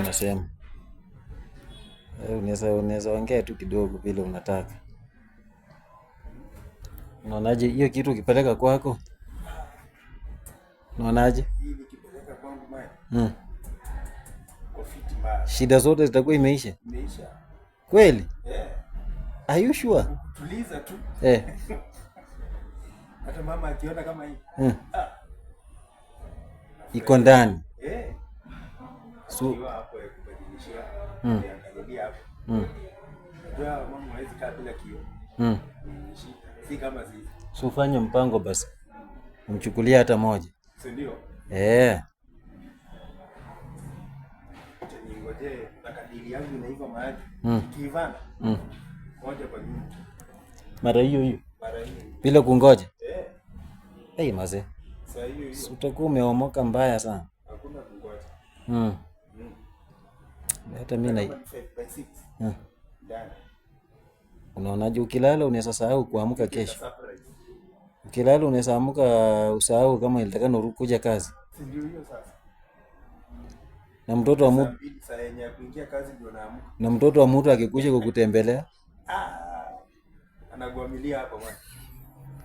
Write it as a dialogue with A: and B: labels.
A: unasema. Unaweza ongea tu kidogo vile unataka. Unaonaje hiyo kitu ukipeleka kwako? Unaonaje?
B: Hii nikipeleka kwangu mimi. Profit mbaya.
A: Shida zote zitakuwa imeisha?
B: Imeisha.
A: Kweli?
B: Are
A: you sure?
B: Tuliza tu. Hata mama akiona kama hii.
A: Iko ndani.
B: So hapo ya kubadilishia. Angalia hapo. Ndio mama hawezi kaa bila kioo. Si kama sisi.
A: So ufanye mpango basi. Umchukulie hata moja.
B: Si ndio? Ngoje nakadili yangu inaiva mahali. Kiivana. Moja kwa nyumba.
A: Mara hiyo.
B: Mara hiyo.
A: Bila kungoja. Mazee.
B: Sasa hiyo.
A: Utakuwa umeomoka mbaya sana.
B: Hakuna kungoja.
A: Hata mimi na unaonaje ukilala unaweza sahau kuamka kesho. Ukilala unaweza amka usahau kama ilitakana kuja kazi.
B: Ndio hiyo sasa.
A: Na mtoto wa mtu
B: saa yenye kuingia kazi ndio naamka.
A: Na mtoto wa mtu akikuja kukutembelea
B: anaguamilia hapo bwana.